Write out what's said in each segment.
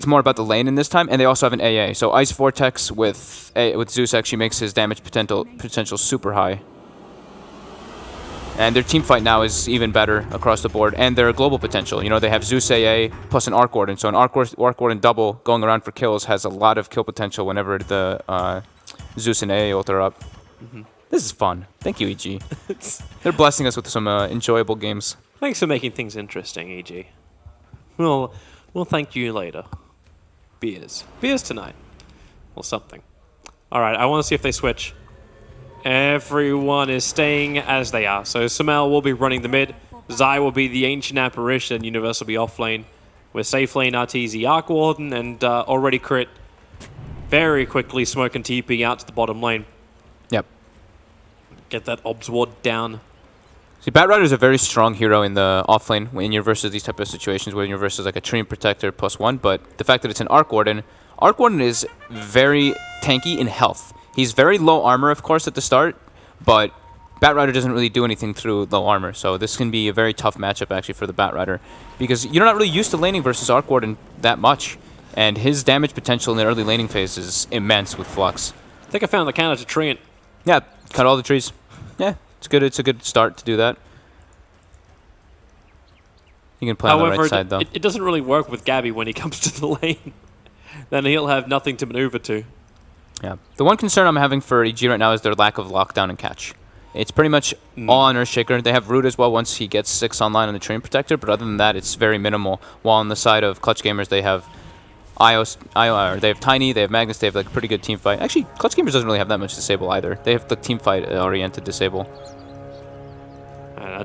It's more about the lane in this time, and they also have an AA. So Ice Vortex with Zeus actually makes his damage potential super high. And their team fight now is even better across the board, and their global potential. You know, they have Zeus AA plus an Arc Warden. So an Arc Warden double going around for kills has a lot of kill potential whenever the Zeus and AA ult are up. This is fun. Thank you, EG. They're blessing us with some enjoyable games. Thanks for making things interesting, EG. We'll thank you later. Beers. Beers tonight. Or something. All right, I want to see if they switch. Everyone is staying as they are. So Sumail will be running the mid. Zai will be the Ancient Apparition, and Universe will be off lane. With safe lane RTZ Arc Warden, and already crit very quickly smoke and TP out to the bottom lane. Yep. Get that Obs Ward down. See, Batrider is a very strong hero in the offlane when you're versus these type of situations where you're versus like a Treant Protector +1, but the fact that it's an Arc Warden is very tanky in health. He's very low armor, of course, at the start, but Batrider doesn't really do anything through low armor, so this can be a very tough matchup actually for the Batrider because you're not really used to laning versus Arc Warden that much, and his damage potential in the early laning phase is immense with Flux. I think I found the counter to Treant. Yeah, cut all the trees. Yeah. It's a good start to do that. You can play on the right side, though. It doesn't really work with Gabby when he comes to the lane. Then he'll have nothing to maneuver to. Yeah. The one concern I'm having for EG right now is their lack of lockdown and catch. It's pretty much all on Earthshaker. They have Root as well once he gets 6 online on the Treant Protector, but other than that, it's very minimal. While on the side of Clutch Gamers, they have they have Tiny, they have Magnus, they have like a pretty good team fight. Actually, Clutch Gamers doesn't really have that much disable either. They have the team fight oriented disable.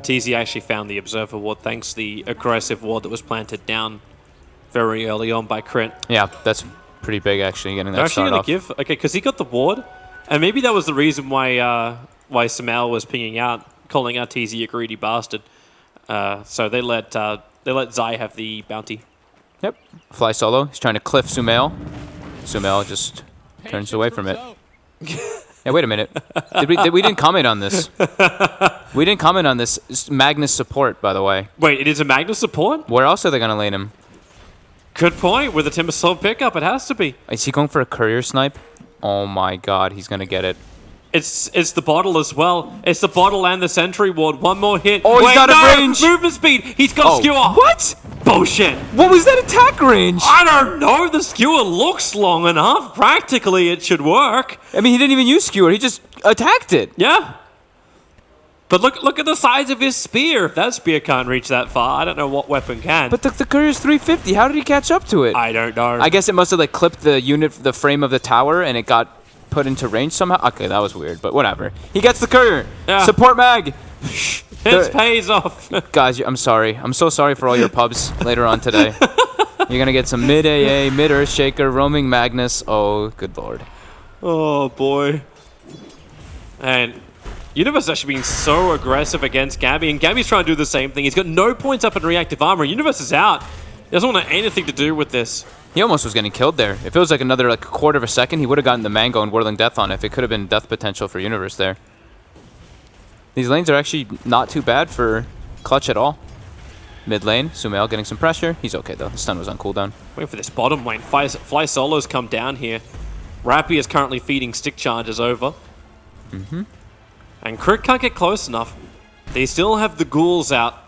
TZ actually found the Observer Ward thanks to the aggressive ward that was planted down very early on by Crit. Yeah, that's pretty big actually, getting that start off. Okay, because he got the ward, and maybe that was the reason why Sumail was pinging out, calling out TZ a greedy bastard. So they let Zai have the bounty. Yep. Fly solo. He's trying to cliff Sumail. Sumail just turns away from it. Hey, wait a minute. We didn't comment on this. We didn't comment on this. It's Magnus support, by the way. Wait, it is a Magnus support? Where else are they going to lane him? Good point. With a Timbersaw pickup, it has to be. Is he going for a courier snipe? Oh my god, he's going to get it. It's the bottle as well. It's the bottle and the sentry ward. One more hit. Oh, he's got a range. Movement speed. He's got skewer. What? Bullshit. What was that attack range? I don't know. The skewer looks long enough. Practically, it should work. I mean, he didn't even use skewer. He just attacked it. Yeah. But look at the size of his spear. If that spear can't reach that far, I don't know what weapon can. But the courier's 350. How did he catch up to it? I don't know. I guess it must have like clipped the frame of the tower, and it got put into range somehow. Okay, that was weird, but whatever. He gets the courier. Yeah. Support mag. This pays off. Guys, I'm sorry. I'm so sorry for all your pubs later on today. You're gonna get some mid AA, mid Earthshaker, roaming Magnus. Oh, good lord. Oh boy. And Universe actually being so aggressive against Gabby, and Gabby's trying to do the same thing. He's got no points up in reactive armor. Universe is out. He doesn't want anything to do with this. He almost was getting killed there. If it was like another like quarter of a second, he would have gotten the Mango and Whirling Death on if it could have been death potential for Universe there. These lanes are actually not too bad for Clutch at all. Mid lane, Sumail getting some pressure. He's okay though. The stun was on cooldown. Waiting for this bottom lane. Fly Solos come down here. Rappy is currently feeding stick charges over. And Crit can't get close enough. They still have the ghouls out.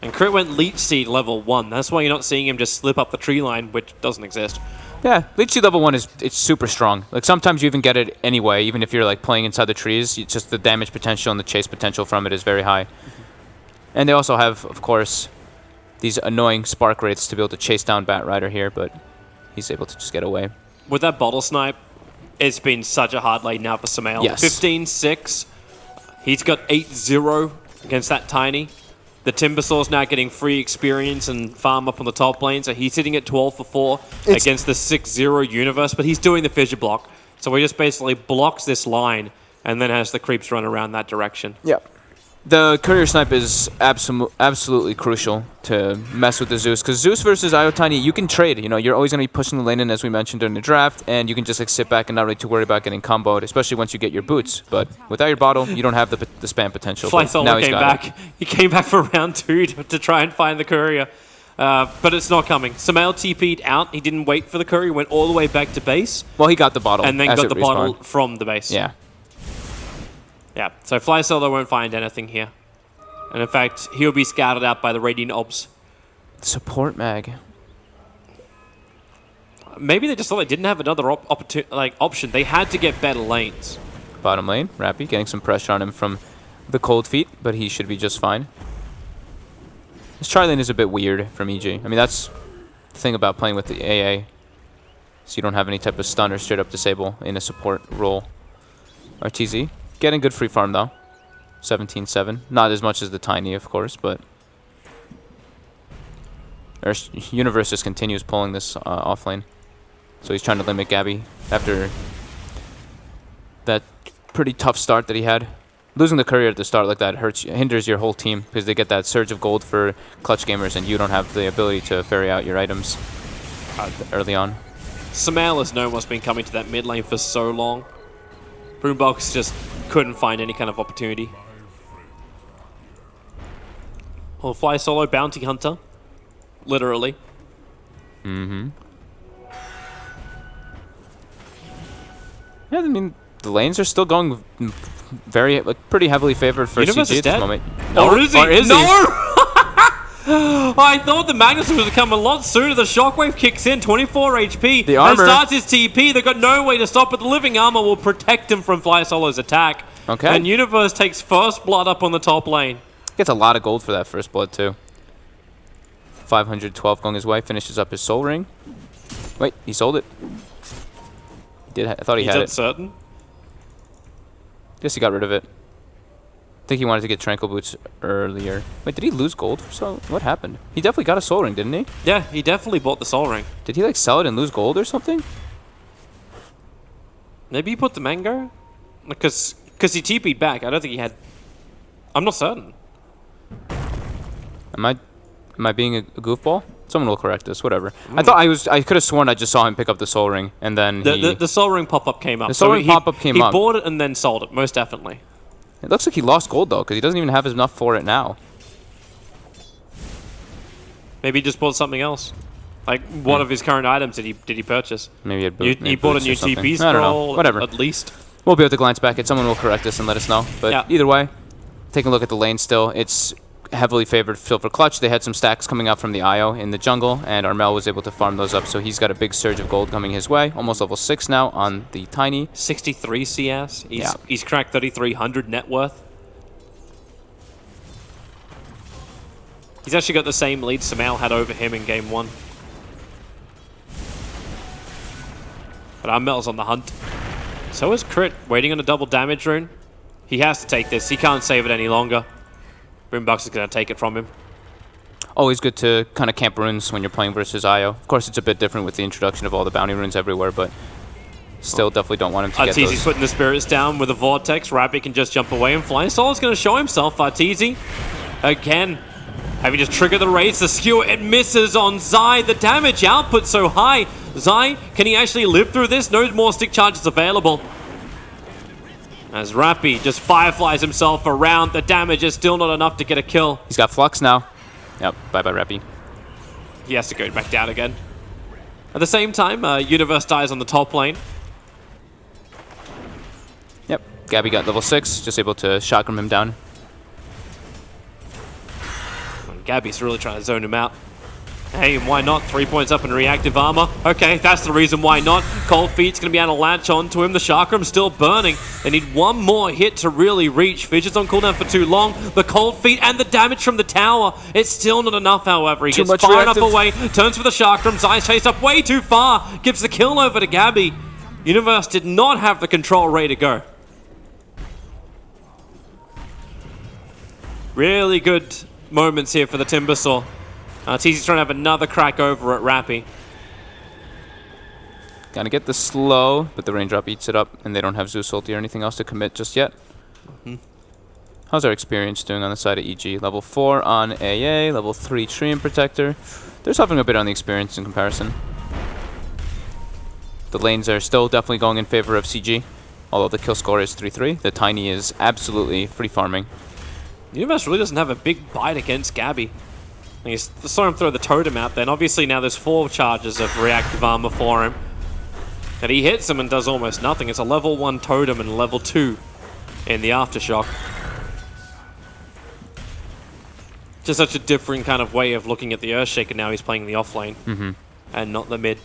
And Crit went Leech Seed level 1. That's why you're not seeing him just slip up the tree line, which doesn't exist. Yeah, Leech Seed level 1 it's super strong. Like sometimes you even get it anyway, even if you're like playing inside the trees. It's just the damage potential and the chase potential from it is very high. And they also have, of course, these annoying Spark Wraiths to be able to chase down Batrider here, but he's able to just get away. With that bottle snipe, it's been such a hard lane now for Sumail. Yes. 15-6. He's got 8-0 against that Tiny. The Timbersaw's now getting free experience and farm up on the top lane, so he's sitting at 12 for 4 against the 6-0 Universe, but he's doing the fissure block. So he just basically blocks this line and then has the creeps run around that direction. Yep. The courier snipe is absolutely crucial to mess with the Zeus, because Zeus versus Iotiny, you can trade. You know, you're always going to be pushing the lane in, as we mentioned during the draft, and you can just like sit back and not really too worry about getting comboed, especially once you get your boots. But without your bottle, you don't have the spam potential. Fly Solo came back. He came back for round 2 to try and find the courier. But it's not coming. Samael TP'd out. He didn't wait for the curry. He went all the way back to base. Well, he got the bottle. And then as got it the respawned. bottle from the base. Yeah. Yeah, so Fly Solo won't find anything here. And in fact, he'll be scouted out by the Radiant Obs. Support mag. Maybe they just thought they didn't have another option. They had to get better lanes. Bottom lane, Rappy getting some pressure on him from the cold feet, but he should be just fine. This Charlie lane is a bit weird from EG. I mean, that's the thing about playing with the AA. So you don't have any type of stun or straight up disable in a support role. RTZ, getting good free farm though. 17-7. Not as much as the Tiny, of course, but... Universe just continues pulling this off lane. So he's trying to limit Gabby after that pretty tough start that he had. Losing the courier at the start like that hinders your whole team because they get that surge of gold for clutch gamers and you don't have the ability to ferry out your items early on. Samael has known what's been coming to that mid lane for so long. Boombox just couldn't find any kind of opportunity. Well, Fly Solo Bounty Hunter. Literally. Mm-hmm. Yeah, I mean, the lanes are still going pretty heavily favored for Universe CG is at this dead. moment. Or is he? Or is no! he? I thought the Magnus was going to come a lot sooner. The Shockwave kicks in, 24 HP. The armor. And starts his TP. They've got no way to stop it. The living armor will protect him from Fly Solo's attack. Okay. And Universe takes first blood up on the top lane. Gets a lot of gold for that first blood, too. 512 going his way. Finishes up his soul ring. Wait, he sold it. He did. I thought he had it. Certain? Guess he got rid of it. I think he wanted to get Tranquil Boots earlier. Wait, did he lose gold for so? What happened? He definitely got a soul ring, didn't he? Yeah, he definitely bought the soul ring. Did he like sell it and lose gold or something? Maybe he put the mango? Because he TP'd back. I don't think he had... I'm not certain. Am I being a goofball? Someone will correct us. Whatever. I could have sworn I just saw him pick up the soul ring and then the soul ring pop-up came up. The soul ring pop-up came up. He bought it and then sold it, most definitely. It looks like he lost gold though, because he doesn't even have enough for it now. Maybe he just bought something else. Like, what of his current items did he purchase? Maybe he bought a new TP scroll. I don't know. Whatever. At least. We'll be able to glance back at. Someone will correct us and let us know. But either way, taking a look at the lane still, it's heavily favored Silver Clutch. They had some stacks coming out from the IO in the jungle, and Armel was able to farm those up, so he's got a big surge of gold coming his way. Almost level 6 now on the Tiny. 63 CS. He's cracked 3,300 net worth. He's actually got the same lead Samael had over him in game 1. But Armel's on the hunt. So is Crit, waiting on a double damage rune. He has to take this. He can't save it any longer. Boombox is going to take it from him. Always good to kind of camp runes when you're playing versus IO. Of course, it's a bit different with the introduction of all the bounty runes everywhere, but still definitely don't want him to get those. Arteezy's putting the spirits down with a vortex. Rabbit can just jump away and fly. Solo's going to show himself. Arteezy again. Having just triggered the raids, the skewer, it misses on Zai. The damage output so high. Zai, can he actually live through this? No more stick charges available. As Rappy just fireflies himself around, the damage is still not enough to get a kill. He's got Flux now. Yep, bye-bye Rappy. He has to go back down again. At the same time, Universe dies on the top lane. Yep, Gabby got level 6, just able to chakram him down. And Gabby's really trying to zone him out. Hey, why not? 3 points up in reactive armor. Okay, that's the reason why not. Cold Feet's going to be able to latch onto him. The Chakram's still burning. They need one more hit to really reach. Fidget's on cooldown for too long. The Cold Feet and the damage from the tower. It's still not enough, however. He gets far enough away. Turns for the Chakram. Zai's chased up way too far. Gives the kill over to Gabby. Universe did not have the control ready to go. Really good moments here for the Timbersaw. Teezy's trying to have another crack over at Rappy. Gonna get the slow, but the raindrop eats it up, and they don't have Zeus ulti or anything else to commit just yet. How's our experience doing on the side of EG? Level 4 on AA, level 3 Treant Protector. They're suffering a bit on the experience in comparison. The lanes are still definitely going in favor of CG, although the kill score is 3-3. The Tiny is absolutely free farming. Universe really doesn't have a big bite against Gabby. You saw him throw the totem out then. Obviously now there's 4 charges of reactive armor for him. And he hits him and does almost nothing. It's a level 1 totem and level 2 in the aftershock. Just such a different kind of way of looking at the Earthshaker now. He's playing the offlane and not the mid.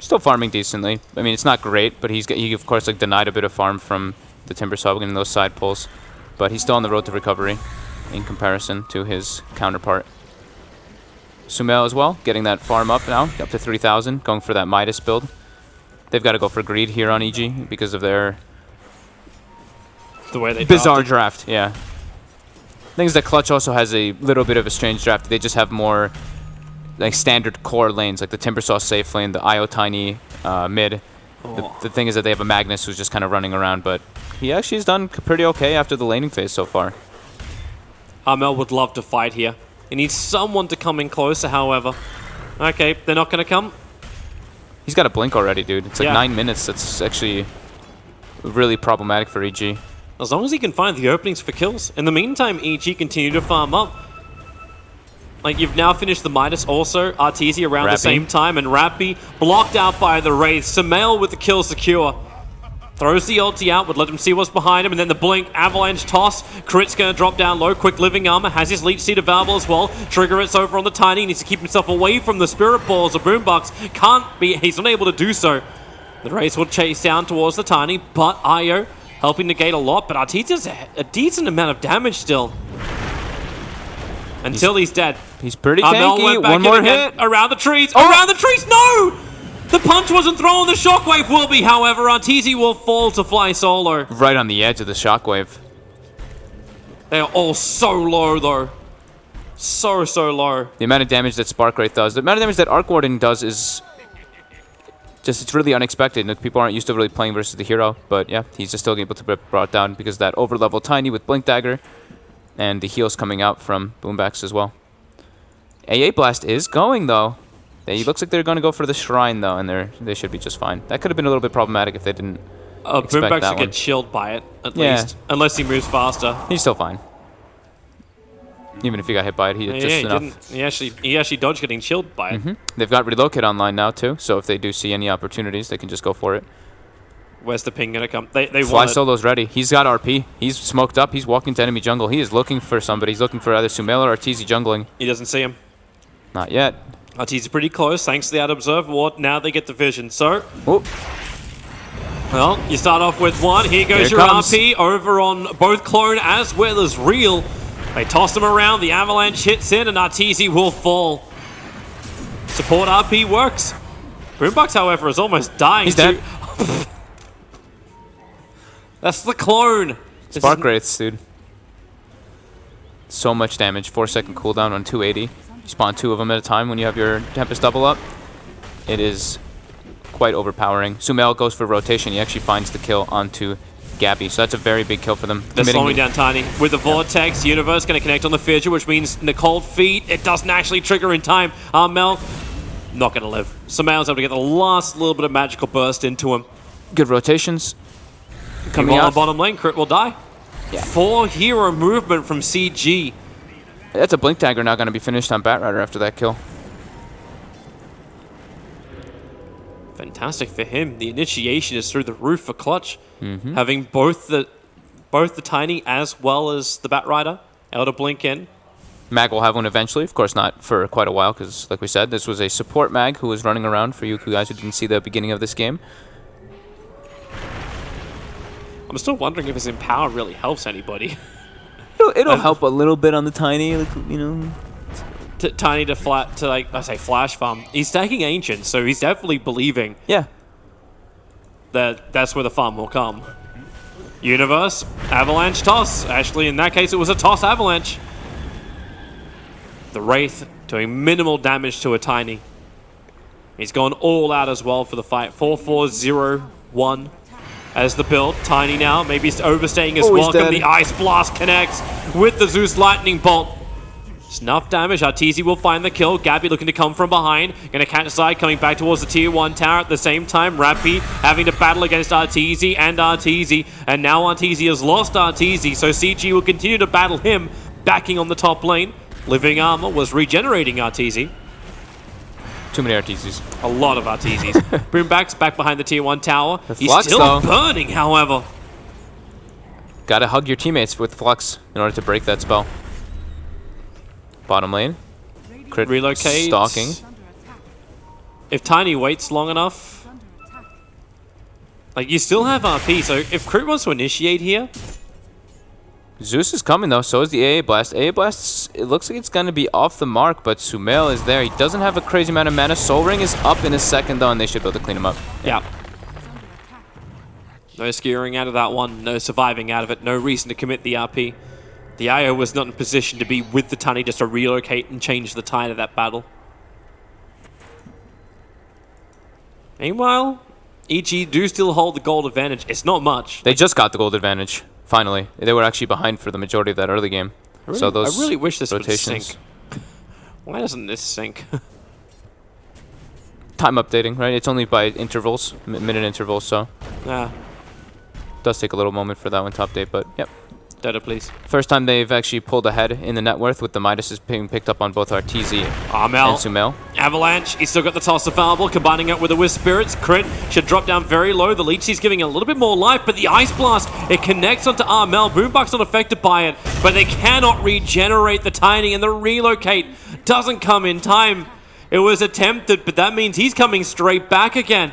Still farming decently. I mean, it's not great, but he of course like denied a bit of farm from the Timber Saw getting those side pulls. But he's still on the road to recovery in comparison to his counterpart. Sumail as well, getting that farm up now, up to 3,000, going for that Midas build. They've got to go for greed here on EG because of their the way they bizarre draft. Yeah. Things that Clutch also has a little bit of a strange draft. They just have more like standard core lanes, like the Timbersaw safe lane, the IO Tiny mid. The thing is that they have a Magnus who's just kind of running around, but he actually has done pretty okay after the laning phase so far. Armel would love to fight here. He needs someone to come in closer, however. Okay, they're not going to come. He's got a blink already, dude. It's like 9 minutes. That's actually really problematic for EG. As long as he can find the openings for kills. In the meantime, EG continue to farm up. Like, you've now finished the Midas also. Arteezy around the same time, and Rappy blocked out by the Wraith. Sumail with the kill secure. Throws the ulti out, would let him see what's behind him, and then the blink, avalanche toss. Crit's gonna drop down low, quick living armor, has his leech seed available as well. Trigger it's over on the Tiny, needs to keep himself away from the Spirit Balls. The Boombox can't be, he's unable to do so. The Wraith will chase down towards the Tiny, but Io helping negate a lot, but Arteezy does a decent amount of damage still. Until he's dead. He's pretty tanky. One more hit. Around the trees. Oh. Around the trees. No! The punch wasn't thrown. The shockwave will be, however. Arteezy will fall to fly solo. Right on the edge of the shockwave. They are all so low, though. So low. The amount of damage that Spark Wraith does, the amount of damage that Arc Warden does is just, it's really unexpected. Like, people aren't used to really playing versus the hero, but yeah, he's just still able to be brought down because of that over-level Tiny with Blink Dagger. And the heals coming out from Boombacks as well. AA Blast is going, though. It looks like they're going to go for the Shrine, though, and they should be just fine. That could have been a little bit problematic if they didn't expect Boombacks that will one. get chilled by it, at least. Unless he moves faster. He's still fine. Even if he got hit by it, he just enough. Didn't. He actually dodged getting chilled by it. They've got Relocate online now, too, so if they do see any opportunities, they can just go for it. Where's the ping gonna come? They Fly Solo's ready. He's got RP. He's smoked up. He's walking to enemy jungle. He is looking for somebody. He's looking for either Sumail or Arteezy jungling. He doesn't see him. Not yet. Arteezy pretty close thanks to the out-observe ward. Now they get the vision. So, Oop. well, you start off with one. Here goes Here your comes. RP over on both Clone as well as Real. They toss him around. The avalanche hits in and Arteezy will fall. Support RP works. Boombox, however, is almost dying. He's dead. That's the Clone. Spark Wraiths, dude. So much damage. 4-second cooldown on 280. You spawn 2 of them at a time when you have your Tempest double up. It is quite overpowering. Sumail goes for rotation. He actually finds the kill onto Gabby. So that's a very big kill for them. They're slowing down Tiny. With the Vortex, Universe going to connect on the Fissure, which means in the cold feet, it doesn't actually trigger in time. Armel, not going to live. Sumail's able to get the last little bit of magical burst into him. Good rotations. Coming out on bottom lane, Crit will die. Yeah. 4 hero movement from CG. That's a Blink Dagger now going to be finished on Batrider after that kill. Fantastic for him. The initiation is through the roof for Clutch. Having both the Tiny as well as the Batrider able to blink in. Mag will have one eventually. Of course, not for quite a while because, like we said, this was a support Mag who was running around for you guys who didn't see the beginning of this game. I'm still wondering if his Empower really helps anybody. It'll help a little bit on the Tiny, like, you know. Tiny to flash farm. He's stacking Ancient, so he's definitely believing that's where the farm will come. Universe, Avalanche toss. Actually, in that case, it was a toss Avalanche. The Wraith doing minimal damage to a Tiny. He's gone all out as well for the fight. 4-4-0-1 as the build. Tiny now, maybe he's overstaying his welcome. The Ice Blast connects with the Zeus Lightning Bolt. Snuff damage. Arteezy will find the kill. Gabby looking to come from behind. Gonna catch side, coming back towards the tier 1 tower at the same time. Rappy having to battle against Arteezy and Arteezy. And now Arteezy has lost Arteezy, so CG will continue to battle him, backing on the top lane. Living Armor was regenerating Arteezy. Too many RTZs. A lot of Arteezys. Boomback's back behind the tier 1 tower. He's Flux, still though. burning, however. Gotta hug your teammates with Flux in order to break that spell. Bottom lane. Crit Relocate. stalking. If Tiny waits long enough... Like, you still have RP, so if Crit wants to initiate here... Zeus is coming though, so is the AA Blast. AA Blast, it looks like it's going to be off the mark, but Sumail is there. He doesn't have a crazy amount of mana. Soul Ring is up in a second though, and they should be able to clean him up. Yeah. No skewering out of that one, no surviving out of it, no reason to commit the RP. The IO was not in position to be with the Tiny just to relocate and change the tide of that battle. Meanwhile, EG do still hold the gold advantage. It's not much. They just got the gold advantage, finally. They were actually behind for the majority of that early game. I So those really wish this rotations. would sync. Why doesn't this sync? Time updating, right? It's only by intervals, minute intervals, so Ah, does take a little moment for that one to update, but yep. Dota, please. First time they've actually pulled ahead in the net worth with the Midas being picked up on both Arteezy and Armel. Sumail. Avalanche, he's still got the toss available, combining it with the Wisp Spirits. Crit should drop down very low. The Leech is giving a little bit more life, but the Ice Blast, it connects onto Armel. Boombox not affected by it, but they cannot regenerate the Tiny, and the relocate doesn't come in time. It was attempted, but that means he's coming straight back again.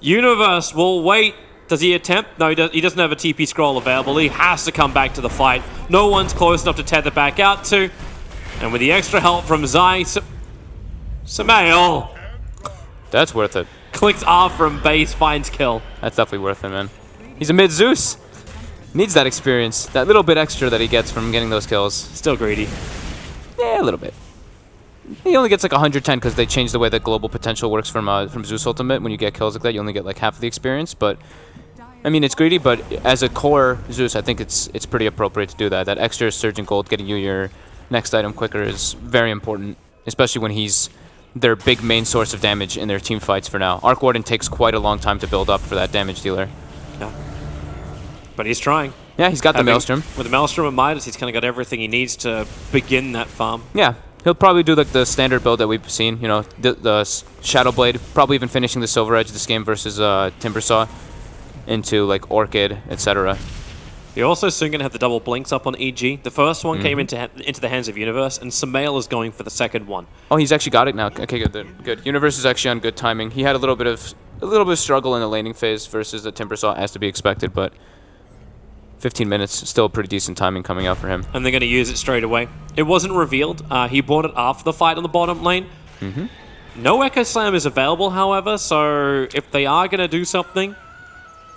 Universe will wait. Does he attempt? No, he doesn't have a TP scroll available. He has to come back to the fight. No one's close enough to tether back out to. And with the extra help from Zai, Sumail That's worth it. clicks R from base, finds kill. That's definitely worth it, man. He's a mid Zeus. Needs that experience. That little bit extra that he gets from getting those kills. Still greedy. Yeah, a little bit. He only gets like 110 because they changed the way that global potential works from Zeus Ultimate. When you get kills like that, you only get like half of the experience. But I mean, it's greedy. But as a core Zeus, I think it's pretty appropriate to do that. That extra surge in gold, getting you your next item quicker, is very important, especially when he's their big main source of damage in their team fights for now. Arc Warden takes quite a long time to build up for that damage dealer. Yeah. But he's trying. Yeah, he's got the Maelstrom. With the Maelstrom and Midas, he's kind of got everything he needs to begin that farm. Yeah, he'll probably do like the standard build that we've seen. You know, the Shadow Blade, probably even finishing the Silver Edge this game versus Timbersaw into like Orchid, etc. You're also soon going to have the double blinks up on EG. The first one came into the hands of Universe, and Sumail is going for the second one. Oh, he's actually got it now. Okay, good. Universe is actually on good timing. He had a little bit of struggle in the laning phase versus the Timbersaw, as to be expected, but 15 minutes, still pretty decent timing coming out for him. And they're going to use it straight away. It wasn't revealed. He bought it after the fight on the bottom lane. No Echo Slam is available, however, so if they are going to do something...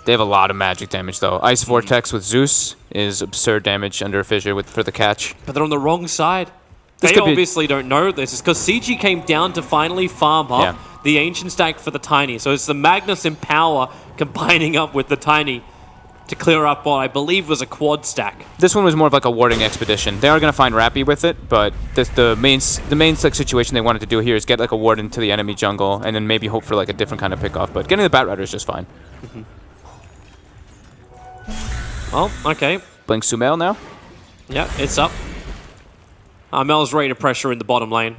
They have a lot of magic damage, though. Ice Vortex with Zeus is absurd damage under a fissure for the catch. But they're on the wrong side. This They could be- obviously don't know this. It's because CG came down to finally farm up the Ancient Stack for the Tiny. So it's the Magnus in power combining up with the Tiny to clear up what I believe was a quad stack. This one was more of like a warding expedition. They are going to find Rappy with it, but the main like situation they wanted to do here is get like a ward into the enemy jungle and then maybe hope for like a different kind of pickoff. But getting the Bat Rider is just fine. Well, okay. Blink Sumail now. Yeah, it's up. Mel's ready to pressure in the bottom lane.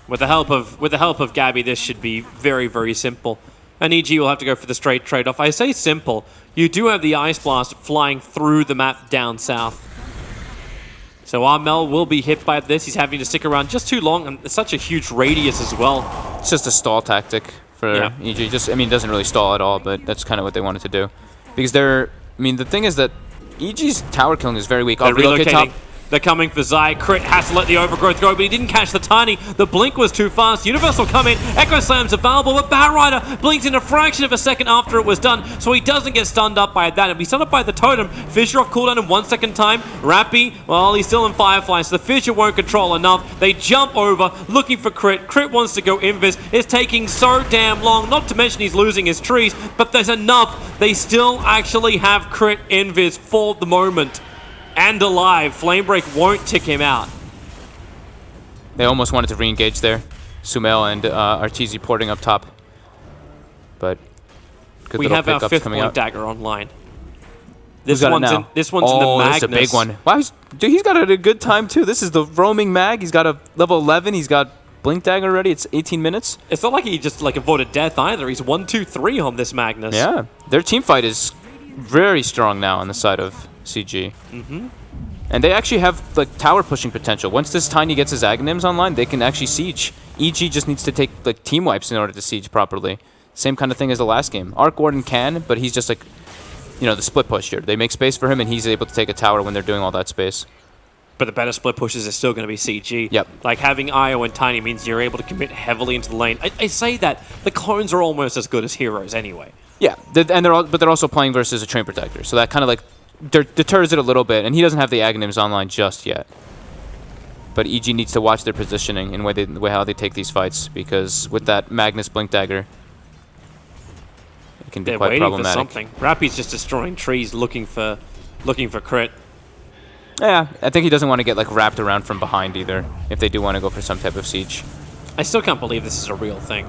With the help of Gabby, this should be very, very simple. And EG will have to go for the straight trade-off. I say simple. You do have the Ice Blast flying through the map down south. So Armel will be hit by this. He's having to stick around just too long, and it's such a huge radius as well. It's just a stall tactic for EG. Just, I mean, it doesn't really stall at all, but that's kind of what they wanted to do. Because the thing is that EG's tower killing is very weak. They're Relocate top. relocating. They're coming for Zai. Crit has to let the Overgrowth go, but he didn't catch the Tiny. The Blink was too fast. Universe will come in. Echo Slam's available, but Bat Rider blinks in a fraction of a second after it was done, so he doesn't get stunned up by that. He'll be stunned up by the Totem. Fissure off cooldown in 1 second time. Rappy, well, he's still in Firefly, so the Fissure won't control enough. They jump over, looking for Crit. Crit wants to go Invis. It's taking so damn long, not to mention he's losing his trees, but there's enough. They still actually have Crit Invis for the moment. And alive. Flamebreak won't tick him out. They almost wanted to re-engage there. Sumail and Arteezy porting up top. But good We little have our pickups 5th coming point out. dagger online. This Who's got it one's now? in. This one's in the Oh, Magnus. this is a big one. Wow, dude, he's got it at a good time too. This is the roaming mag. He's got a level 11. He's got Blink Dagger already. It's 18 minutes. It's not like he just like avoided death either. He's 1, 2, 3 on this Magnus. Yeah, their team fight is very strong now on the side of CG. And they actually have like tower pushing potential. Once this Tiny gets his Aghanims online, they can actually siege. EG just needs to take like team wipes in order to siege properly. Same kind of thing as the last game. Arc Warden can, but he's just like, the split push here. They make space for him, and he's able to take a tower when they're doing all that space. But the better split pushes are still going to be CG. Yep. Like having Io and Tiny means you're able to commit heavily into the lane. I say that the clones are almost as good as heroes anyway. Yeah, but they're also playing versus a Train Protector, so that kind of like deters it a little bit. And he doesn't have the Aghanims online just yet. But EG needs to watch their positioning and the way how they take these fights, because with that Magnus Blink Dagger, it can be They're quite waiting problematic. for something. Rappy's just destroying trees, looking for crit. Yeah, I think he doesn't want to get like wrapped around from behind either, if they do want to go for some type of siege. I still can't believe this is a real thing.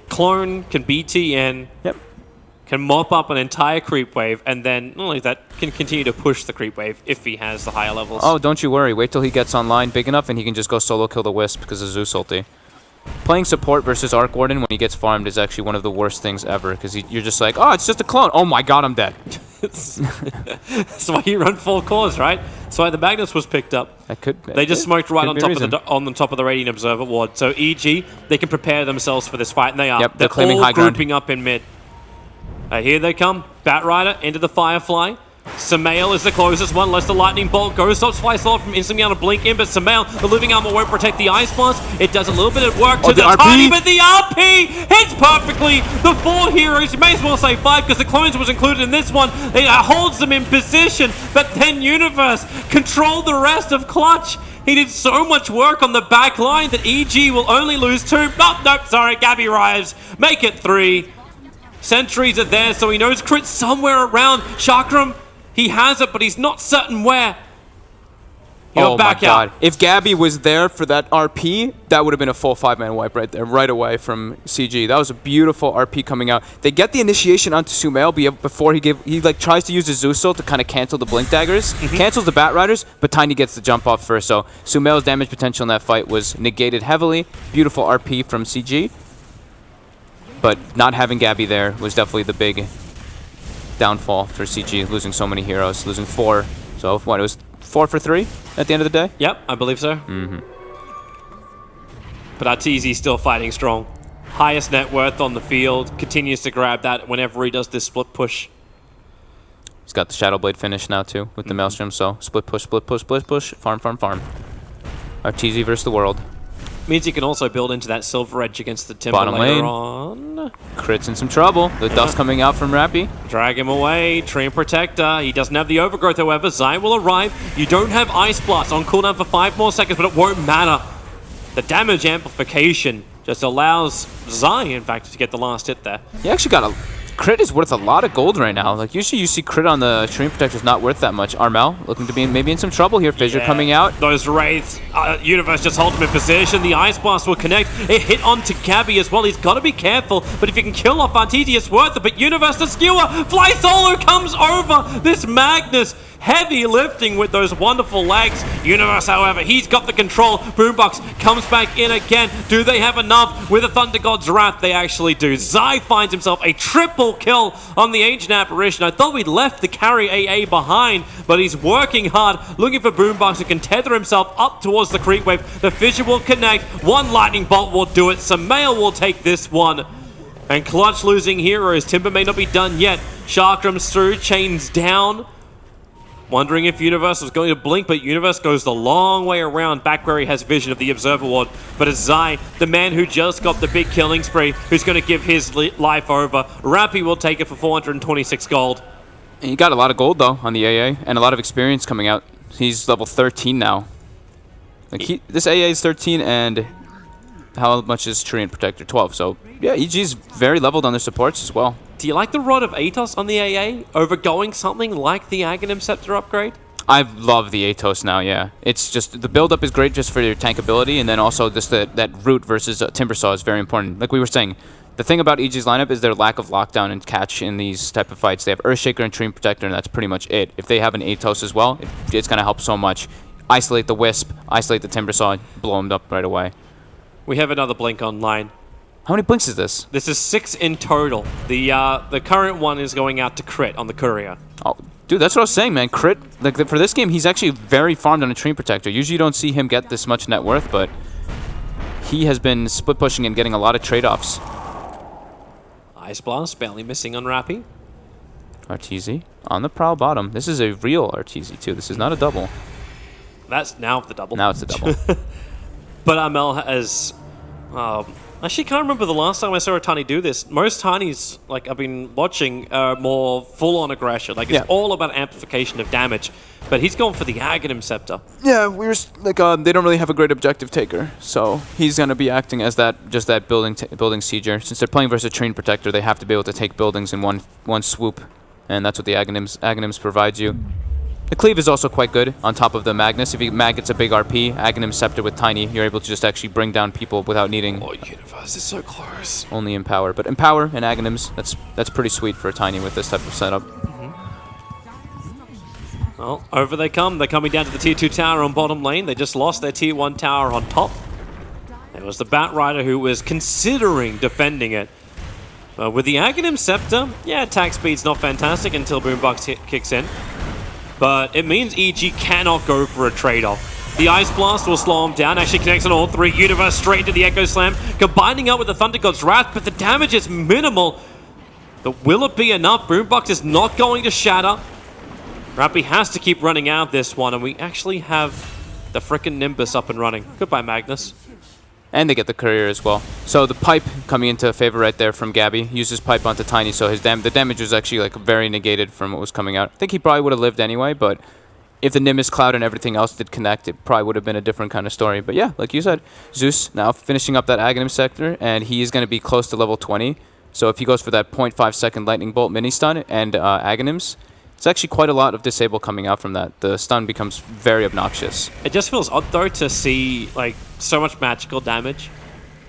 Clone can BTN, Yep. can mop up an entire creep wave, and then not only that, can continue to push the creep wave if he has the higher levels. Oh, don't you worry. Wait till he gets online big enough and he can just go solo kill the Wisp because of Zeus ulti. Playing support versus Arc Warden when he gets farmed is actually one of the worst things ever, because you're just like, oh, it's just a clone. Oh my god, I'm dead. That's why you run full cores, right? That's why the Magnus was picked up. They just smoked right on top of the Radiant Observer ward. So EG, they can prepare themselves for this fight, and they are. Yep, they're claiming all high ground. grouping up in mid. Here they come. Batrider into the Firefly. Samael is the closest one, lest the Lightning Bolt goes. Stops Flyslaw from instantly on a blink in, but Samael, the Living Armor won't protect the Ice Blast. It does a little bit of work to the RP. Tiny, but the RP hits perfectly. The 4 heroes, you may as well say 5, because the Clones was included in this one. It holds them in position, but then Universe controlled the rest of Clutch. He did so much work on the back line that EG will only lose 2. Nope, sorry, Gabby arrives. Make it 3. Sentries are there, so he knows crit somewhere around. Chakram, he has it, but he's not certain where. Oh my god. If Gabby was there for that RP, that would have been a full 5-man wipe right there, right away from CG. That was a beautiful RP coming out. They get the initiation onto Sumail before he like tries to use his Zeus ult to kind of cancel the Blink Daggers. Cancels the Bat Riders, but Tiny gets the jump off first. So Sumail's damage potential in that fight was negated heavily. Beautiful RP from CG. But not having Gabby there was definitely the big downfall for CG, losing so many heroes, losing 4. So what, it was 4 for 3 at the end of the day? Yep, I believe so. But Arteezy's still fighting strong. Highest net worth on the field, continues to grab that whenever he does this split push. He's got the Shadow Blade finish now too with the Maelstrom, so split push, farm. Arteezy versus the world. Means he can also build into that Silver Edge against the Timber Bottom later lane. on. Crit's in some trouble. The dust coming out from Rappy. Drag him away. Train Protector. He doesn't have the Overgrowth, however. Zai will arrive. You don't have Ice Blast on cooldown for 5 more seconds, but it won't matter. The damage amplification just allows Zai, in fact, to get the last hit there. He actually got a... Crit is worth a lot of gold right now. Like, usually you see crit on the Train Protector is not worth that much. Armel looking to be maybe in some trouble here. Fissure coming out. Those Wraiths. Universe just hold him in position. The Ice Blast will connect. It hit onto Gabby as well. He's got to be careful. But if you can kill off Arteezy, it's worth it. But Universe, the skewer. Fly Solo comes over. This Magnus. Heavy lifting with those wonderful legs. Universe, however, he's got the control. Boombox comes back in again. Do they have enough? With a Thunder God's Wrath, they actually do. Zai finds himself a triple kill on the Ancient Apparition. I thought we'd left the carry AA behind, but he's working hard, looking for Boombox who can tether himself up towards the creep wave. The Fissure will connect. One Lightning Bolt will do it. Samael will take this one. And Clutch losing heroes. Timber may not be done yet. Chakram's through, chains down. Wondering if Universe was going to blink, but Universe goes the long way around back where he has vision of the Observer Ward. But it's Zai, the man who just got the big killing spree, who's going to give his life over. Rappy will take it for 426 gold. And he got a lot of gold, though, on the AA, and a lot of experience coming out. He's level 13 now. Like this AA is 13, and how much is Treant Protector? 12. So, yeah, EG's very leveled on their supports as well. Do you like the Rod of Atos on the AA over going something like the Aghanim Scepter upgrade? I love the Atos now, yeah. It's just, the build-up is great just for your tankability, and then also just that root versus Timbersaw is very important. Like we were saying, The thing about EG's lineup is their lack of lockdown and catch in these type of fights. They have Earthshaker and Treant Protector, and that's pretty much it. If they have an Atos as well, it's going to help so much. Isolate the Wisp, isolate the Timbersaw, blow him up right away. We have another Blink online. How many blinks is this? This is 6 in total. The current one is going out to Crit on the Courier. Oh, dude, that's what I was saying, man. Crit, like for this game, he's actually very farmed on a Treant Protector. Usually you don't see him get this much net worth, but he has been split pushing and getting a lot of trade-offs. Ice Blast, barely missing on Rappy. Arteezy on the prowl bottom. This is a real Arteezy, too. This is not a double. That's now the double. Now it's the double. But Amel has... actually, can't remember the last time I saw a Tiny do this. Most Tinies, like I've been watching, are more full-on aggression. Like, it's all about amplification of damage. But he's going for the Aghanim Scepter. Yeah, we were like they don't really have a great objective taker, so he's gonna be acting as just that building sieger. Since they're playing versus a Treant Protector, they have to be able to take buildings in one swoop, and that's what the Aghanims provides you. The cleave is also quite good on top of the Magnus. If Mag gets a big RP, Aghanim Scepter with Tiny, you're able to just actually bring down people without needing. Oh, Universe is so close. Only Empower, but Empower and Aghanims, that's pretty sweet for a Tiny with this type of setup. Well, over they come. They're coming down to the Tier 2 tower on bottom lane. They just lost their Tier 1 tower on top. It was the Bat Rider who was considering defending it. With the Aghanim Scepter, yeah, attack speed's not fantastic until Boombox kicks in. But it means EG cannot go for a trade-off. The Ice Blast will slow him down. Actually connects on all three. Universe straight into the Echo Slam. Combining up with the Thunder God's Wrath, but the damage is minimal. But will it be enough? Boombox is not going to shatter. Rappy has to keep running out this one, and we actually have the frickin' Nimbus up and running. Goodbye, Magnus. And they get the Courier as well. So the Pipe coming into favor right there from Gabby. Uses Pipe onto Tiny, so the damage was actually like very negated from what was coming out. I think he probably would have lived anyway, but if the Nimbus Cloud and everything else did connect, it probably would have been a different kind of story. But yeah, like you said, Zeus now finishing up that Aghanim sector, and he is going to be close to level 20. So if he goes for that 0.5 second Lightning Bolt mini stun and Aghanims, it's actually quite a lot of disable coming out from that. The stun becomes very obnoxious. It just feels odd, though, to see like so much magical damage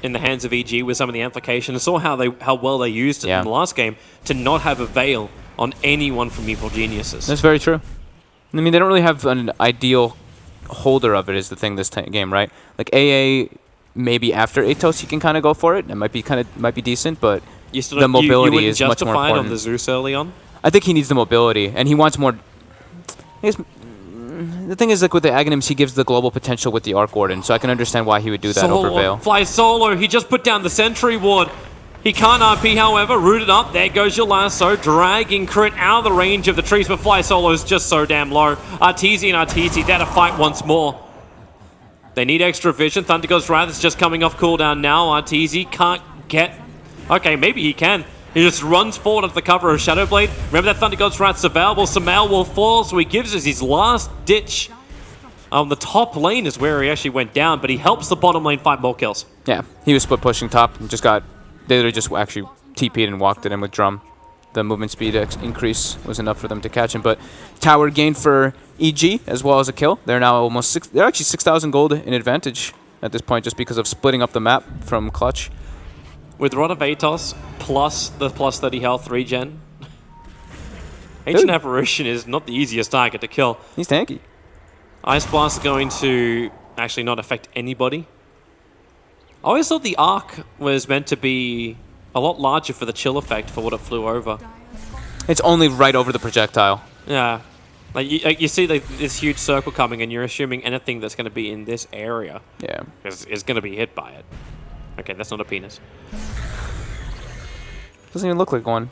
in the hands of EG with some of the amplification. I saw how well they used it in the last game to not have a veil on anyone from Evil Geniuses. That's very true. I mean, they don't really have an ideal holder of it is the thing this game, right? Like AA, maybe after Atos, you can kind of go for it. It might be decent, but the mobility is much more important. Justify it on the Zeus early on? I think he needs the mobility, and he wants more. I guess, the thing is, like with the Aghanims, he gives the global potential with the Arc Warden, so I can understand why he would do that over Veil. Fly solo. He just put down the Sentry Ward. He can't RP, however. Rooted up. There goes your lasso, dragging Crit out of the range of the trees, but Fly solo is just so damn low. Arteezy and Arteezy there to fight once more. They need extra vision. Thunder God's Wrath is just coming off cooldown now. Arteezy can't get. Okay, maybe he can. He just runs forward at the cover of Shadow Blade. Remember that Thunder God's Wrath's available. Samael will fall, so he gives us his last ditch. The top lane is where he actually went down, but he helps the bottom lane find more kills. Yeah, he was split pushing top and they literally just actually TP'd and walked it in with Drum. The movement speed increase was enough for them to catch him, but tower gain for EG as well as a kill. They're now almost they're actually 6,000 gold in advantage at this point just because of splitting up the map from Clutch. With Rod of Atos plus the plus 30 health regen, Ancient Apparition is not the easiest target to kill. He's tanky. Ice Blast is going to actually not affect anybody. I always thought the arc was meant to be a lot larger for the chill effect for what it flew over. It's only right over the projectile. Yeah. Like you see this huge circle coming and you're assuming anything that's going to be in this area is going to be hit by it. Okay, that's not a penis. Doesn't even look like one.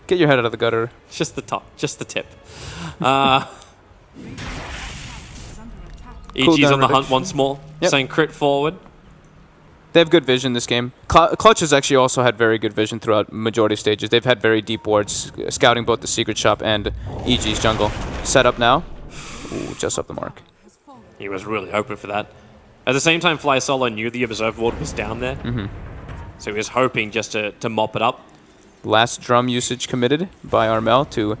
Get your head out of the gutter. It's just the top, just the tip. EG's on the hunt once more, saying crit forward. They have good vision this game. Clutch has actually also had very good vision throughout majority stages. They've had very deep wards, scouting both the Secret Shop and EG's jungle. Set up now. Ooh, just off the mark. He was really hoping for that. At the same time, Fly Solo knew the Observer Ward was down there. So he was hoping just to mop it up. Last Drum usage committed by Armel to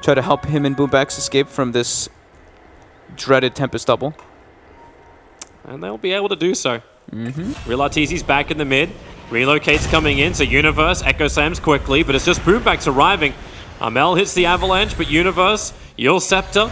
try to help him and Boombax escape from this dreaded Tempest double. And they'll be able to do so. Real Arteezy's back in the mid. Relocate's coming in, so Universe, Echo Slams quickly, but it's just Boombacks arriving. Amel hits the Avalanche, but Universe, Yule Scepter,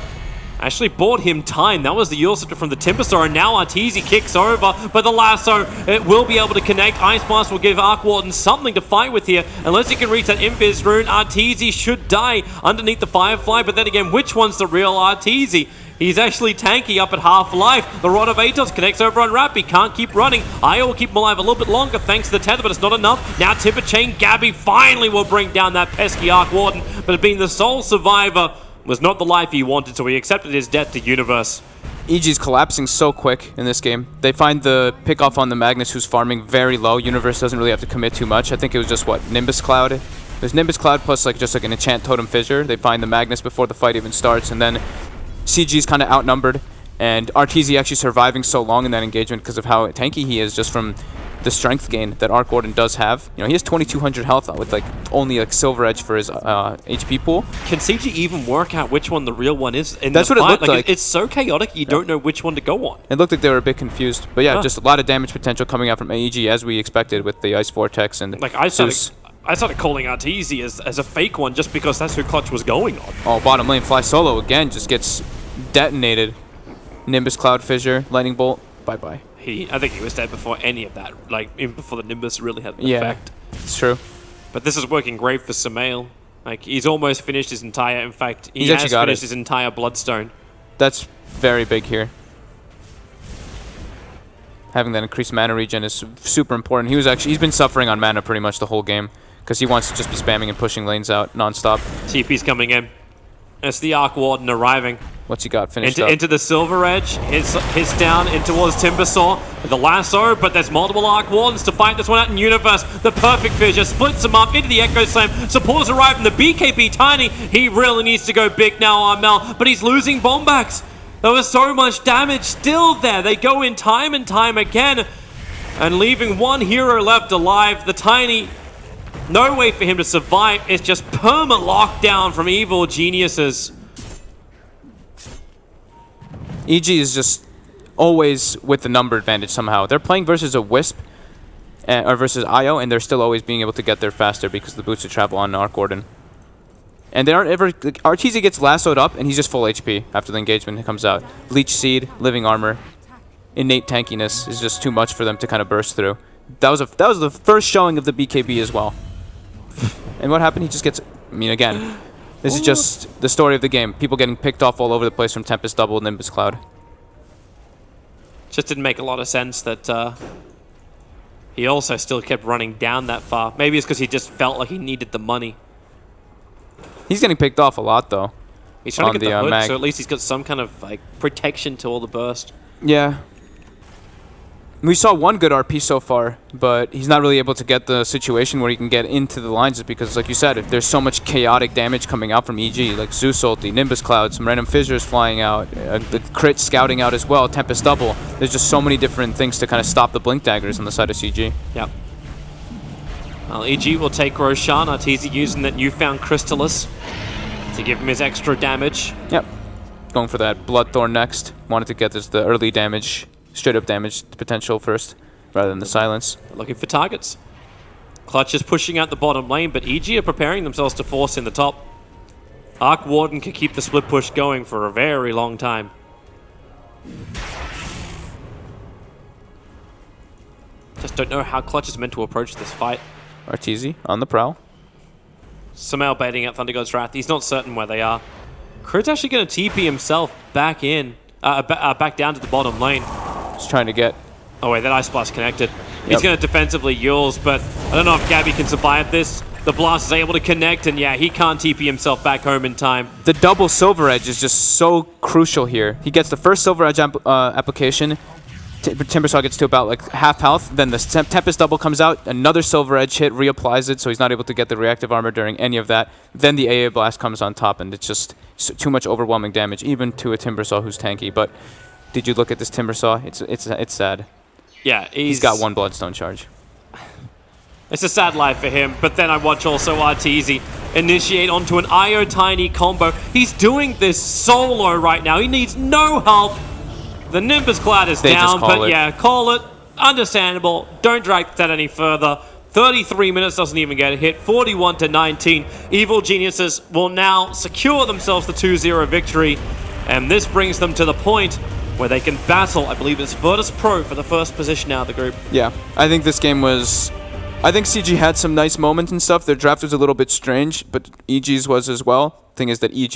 actually bought him time. That was the Yule Scepter from the Timbersaw, and now Arteezy kicks over, but the lasso, it will be able to connect. Ice Blast will give Arc Warden something to fight with here. Unless he can reach that Invis rune, Arteezy should die underneath the Firefly, but then again, which one's the real Arteezy? He's actually tanky up at half-life. The Rod of Atos connects over on Rap. He can't keep running. Io will keep him alive a little bit longer thanks to the tether, but it's not enough. Now Timber Chain Gabby finally will bring down that pesky Arc Warden, but being the sole survivor was not the life he wanted, so he accepted his death to Universe. EG's collapsing so quick in this game. They find the pick-off on the Magnus, who's farming very low. Universe doesn't really have to commit too much. I think it was just, what, Nimbus Cloud? There's Nimbus Cloud plus just like an Enchant Totem Fissure. They find the Magnus before the fight even starts, and then CG's kind of outnumbered, and Arteezy actually surviving so long in that engagement because of how tanky he is just from the strength gain that Arc Warden does have. You know, he has 2200 health with like only like Silver Edge for his HP pool. Can CG even work out which one the real one is in That's the what fight? it looked like. It's so chaotic, you don't know which one to go on. It looked like they were a bit confused. But yeah, just a lot of damage potential coming out from AEG as we expected with the Ice Vortex and like I Zeus. started calling Arteezy as a fake one just because that's who Clutch was going on. Oh, bottom lane Fly Solo again just gets detonated. Nimbus Cloud Fissure, Lightning Bolt, bye-bye. I think he was dead before any of that, like even before the Nimbus really had an effect. It's true. But this is working great for Samael. Like he's almost finished his entire, in fact, he He's has actually got finished it. his entire Bloodstone. That's very big here. Having that increased mana regen is super important. He's been suffering on mana pretty much the whole game because he wants to just be spamming and pushing lanes out nonstop. TP's coming in. It's the Arc Warden arriving. What's he got finished up? Into the Silver Edge, hits down in towards Timbersaw, the lasso, but there's multiple Arc Wardens to fight this one out in Universe. The perfect fissure splits them up into the Echo Slam. Supporters arrive from the BKB Tiny. He really needs to go big now, Armel, but he's losing Bombacks. There was so much damage still there. They go in time and time again, and leaving one hero left alive. The Tiny, no way for him to survive. It's just perma lockdown from evil geniuses. EG is just always with the number advantage somehow. They're playing versus a Wisp or versus Io, and they're still always being able to get there faster because of the boots of travel on Arc Warden. And they aren't ever... Like, Arteezy gets lassoed up, and he's just full HP after the engagement comes out. Leech Seed, Living Armor, innate tankiness is just too much for them to kind of burst through. That was the first showing of the BKB as well. And what happened? He just gets... I mean, again... This is just the story of the game. People getting picked off all over the place from Tempest Double, Nimbus Cloud. Just didn't make a lot of sense that he also still kept running down that far. Maybe it's because he just felt like he needed the money. He's getting picked off a lot, though. He's trying to get the hood, mag. so at least he's got some kind of like protection to all the burst. Yeah. We saw one good RP so far, but he's not really able to get the situation where he can get into the lines just because, like you said, if there's so much chaotic damage coming out from EG, like Zeus ulti, Nimbus Cloud, some random fissures flying out, the crit scouting out as well, Tempest Double. There's just so many different things to kind of stop the Blink Daggers on the side of CG. Yep. Well, EG will take Roshan. Arteezy using that newfound Crystallis to give him his extra damage. Yep. Going for that Bloodthorn next. Wanted to get the early damage, straight up damage potential first, rather than the silence. Looking for targets. Clutch is pushing out the bottom lane, but EG are preparing themselves to force in the top. Arc Warden can keep the split push going for a very long time. Just don't know how Clutch is meant to approach this fight. Arteezy on the prowl. Samael baiting out Thunder God's Wrath. He's not certain where they are. Crit's actually going to TP himself back in, back down to the bottom lane. Just trying to get... Oh wait, that Ice Blast connected. He's going to defensively Yules, but I don't know if Gabby can survive this. The Blast is able to connect, and yeah, he can't TP himself back home in time. The double Silver Edge is just so crucial here. He gets the first Silver Edge application. Timbersaw gets to about like half health. Then the Tempest Double comes out. Another Silver Edge hit reapplies it, so he's not able to get the reactive armor during any of that. Then the AA Blast comes on top, and it's just too much overwhelming damage, even to a Timbersaw who's tanky. But did you look at this Timbersaw? It's sad. Yeah, he's got one Bloodstone charge. It's a sad life for him, but then I watch also Arteezy initiate onto an Io Tiny combo. He's doing this solo right now. He needs no help. The Nimbus Cloud is down, but yeah, call it. Understandable. Don't drag that any further. 33 minutes doesn't even get a hit. 41 to 19. Evil Geniuses will now secure themselves the 2-0 victory. And this brings them to the point where they can battle, I believe it's Virtus Pro for the first position out of the group. Yeah, I think this game was... I think CG had some nice moments and stuff. Their draft was a little bit strange, but EG's was as well. Thing is that EG